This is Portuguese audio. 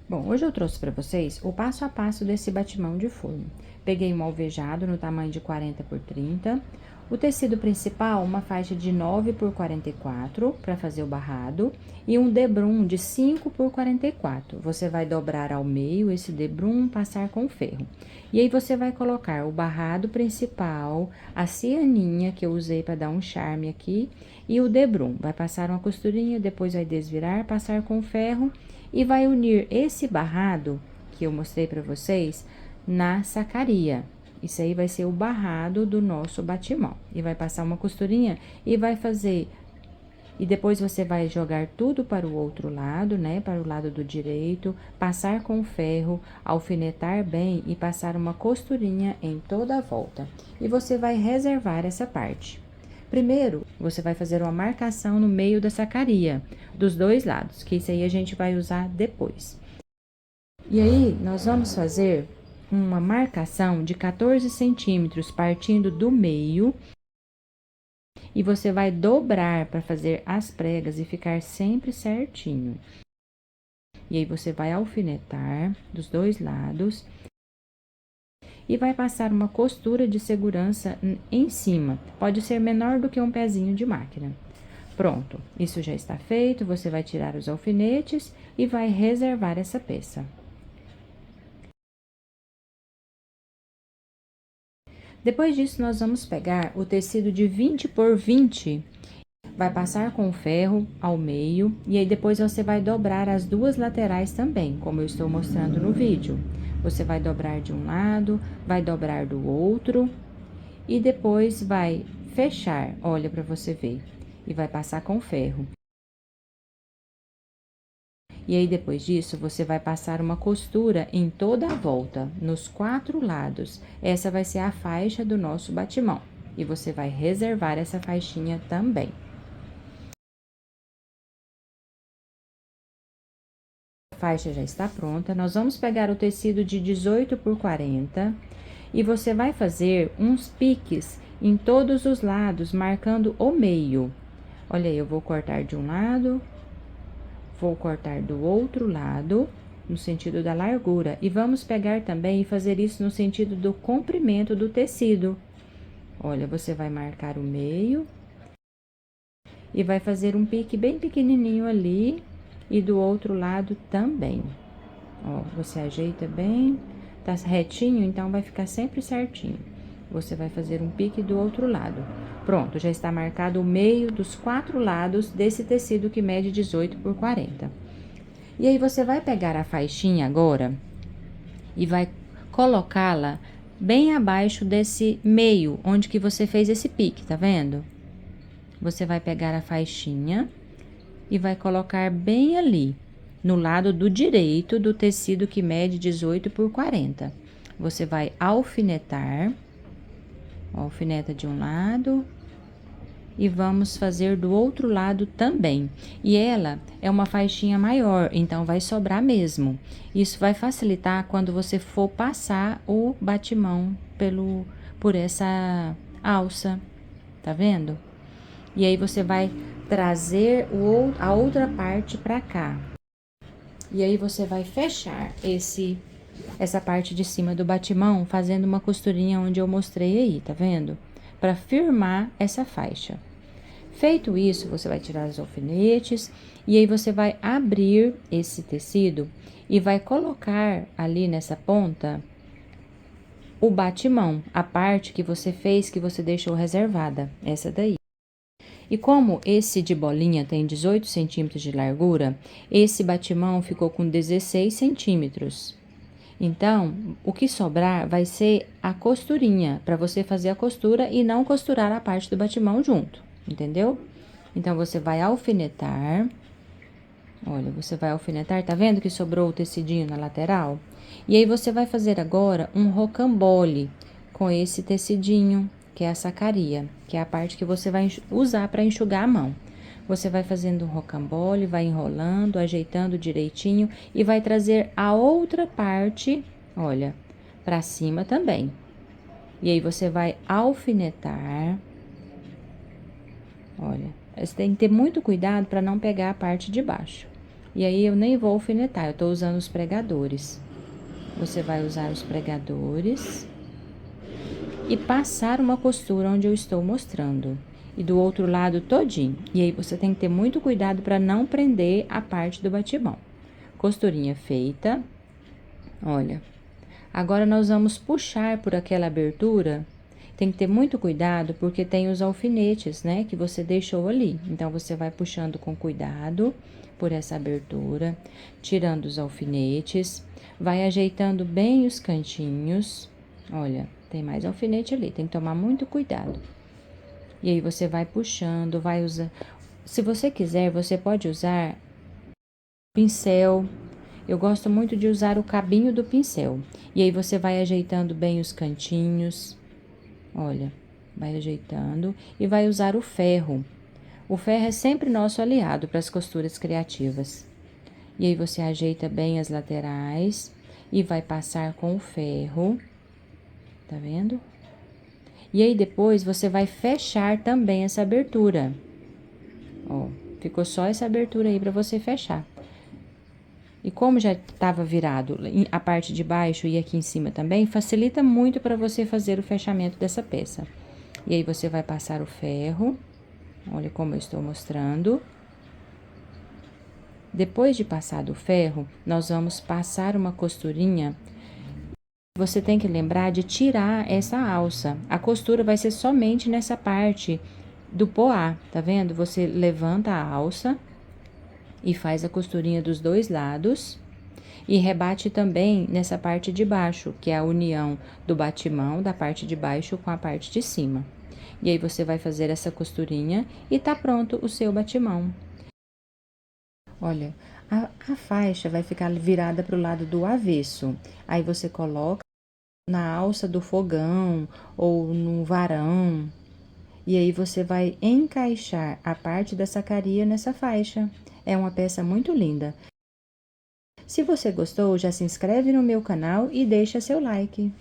Bom, hoje eu trouxe para vocês o passo a passo desse batimão de forno. Peguei um alvejado no tamanho de 40 por 30, o tecido principal, uma faixa de 9 por 44 para fazer o barrado e um debrum de 5 por 44. Você vai dobrar ao meio esse debrum, passar com ferro. E aí você vai colocar o barrado principal, a cianinha que eu usei para dar um charme aqui e o debrum. Vai passar uma costurinha, depois vai desvirar, passar com ferro e vai unir esse barrado que eu mostrei para vocês na sacaria. Isso aí vai ser o barrado do nosso batimão. E vai passar uma costurinha e vai fazer. E depois você vai jogar tudo para o outro lado, né? Para o lado do direito, passar com ferro, alfinetar bem e passar uma costurinha em toda a volta. E você vai reservar essa parte. Primeiro, você vai fazer uma marcação no meio da sacaria, dos dois lados, que isso aí a gente vai usar depois. E aí, nós vamos fazer uma marcação de 14 centímetros partindo do meio. E você vai dobrar para fazer as pregas e ficar sempre certinho. E aí, você vai alfinetar dos dois lados. E vai passar uma costura de segurança em cima. Pode ser menor do que um pezinho de máquina. Pronto, isso já está feito, você vai tirar os alfinetes e vai reservar essa peça. Depois disso, nós vamos pegar o tecido de 20 por 20, vai passar com o ferro ao meio e aí depois você vai dobrar as duas laterais também, como eu estou mostrando no vídeo. Você vai dobrar de um lado, vai dobrar do outro e depois vai fechar, olha para você ver, e vai passar com ferro. E aí, depois disso, você vai passar uma costura em toda a volta, nos 4 lados. Essa vai ser a faixa do nosso batimão. E você vai reservar essa faixinha também. A faixa já está pronta. Nós vamos pegar o tecido de 18 por 40 e você vai fazer uns piques em todos os lados, marcando o meio. Olha aí, eu vou cortar de um lado, vou cortar do outro lado, no sentido da largura. E vamos pegar também e fazer isso no sentido do comprimento do tecido. Olha, você vai marcar o meio e vai fazer um pique bem pequenininho ali e do outro lado também. Ó, você ajeita bem, tá retinho, então vai ficar sempre certinho. Você vai fazer um pique do outro lado. Pronto, já está marcado o meio dos 4 lados desse tecido que mede 18 por 40. E aí, você vai pegar a faixinha agora e vai colocá-la bem abaixo desse meio, onde que você fez esse pique, tá vendo? Você vai pegar a faixinha e vai colocar bem ali, no lado do direito do tecido que mede 18 por 40. Você vai alfinetar, alfineta de um lado e vamos fazer do outro lado também. E ela é uma faixinha maior, então vai sobrar mesmo. Isso vai facilitar quando você for passar o batimão por essa alça, tá vendo? E aí você vai trazer a outra parte para cá. E aí você vai fechar essa parte de cima do batimão fazendo uma costurinha onde eu mostrei aí, tá vendo? Para firmar essa faixa. Feito isso, você vai tirar os alfinetes e aí você vai abrir esse tecido e vai colocar ali nessa ponta o batimão, a parte que você fez, que você deixou reservada, essa daí. E como esse de bolinha tem 18 centímetros de largura, esse batimão ficou com 16 centímetros. Então, o que sobrar vai ser a costurinha, para você fazer a costura e não costurar a parte do batimão junto, entendeu? Então, você vai alfinetar. Olha, você vai alfinetar, tá vendo que sobrou o tecidinho na lateral? E aí, você vai fazer agora um rocambole com esse tecidinho, que é a sacaria, que é a parte que você vai usar para enxugar a mão. Você vai fazendo um rocambole, vai enrolando, ajeitando direitinho e vai trazer a outra parte, olha, para cima também. E aí, você vai alfinetar. Olha, você tem que ter muito cuidado para não pegar a parte de baixo. E aí eu nem vou alfinetar, eu tô usando os pregadores. Você vai usar os pregadores e passar uma costura onde eu estou mostrando. E do outro lado todinho. E aí você tem que ter muito cuidado para não prender a parte do batimão. Costurinha feita. Olha. Agora nós vamos puxar por aquela abertura. Tem que ter muito cuidado porque tem os alfinetes, né, que você deixou ali. Então você vai puxando com cuidado por essa abertura, tirando os alfinetes, vai ajeitando bem os cantinhos. Olha, tem mais alfinete ali, tem que tomar muito cuidado. E aí você vai puxando, vai usar. Se você quiser, você pode usar pincel. Eu gosto muito de usar o cabinho do pincel. E aí você vai ajeitando bem os cantinhos. Olha, vai ajeitando e vai usar o ferro. O ferro é sempre nosso aliado para as costuras criativas. E aí você ajeita bem as laterais e vai passar com o ferro. Tá vendo? E aí depois você vai fechar também essa abertura. Ó, ficou só essa abertura aí para você fechar. E como já estava virado a parte de baixo e aqui em cima também, facilita muito para você fazer o fechamento dessa peça. E aí você vai passar o ferro, olha como eu estou mostrando. Depois de passado o ferro, nós vamos passar uma costurinha. Você tem que lembrar de tirar essa alça. A costura vai ser somente nessa parte do poá, tá vendo? Você levanta a alça e faz a costurinha dos dois lados e rebate também nessa parte de baixo, que é a união do batimão da parte de baixo com a parte de cima. E aí você vai fazer essa costurinha e tá pronto o seu batimão. Olha, a faixa vai ficar virada para o lado do avesso. Aí você coloca na alça do fogão ou no varão. E aí você vai encaixar a parte da sacaria nessa faixa. É uma peça muito linda. Se você gostou, já se inscreve no meu canal e deixa seu like.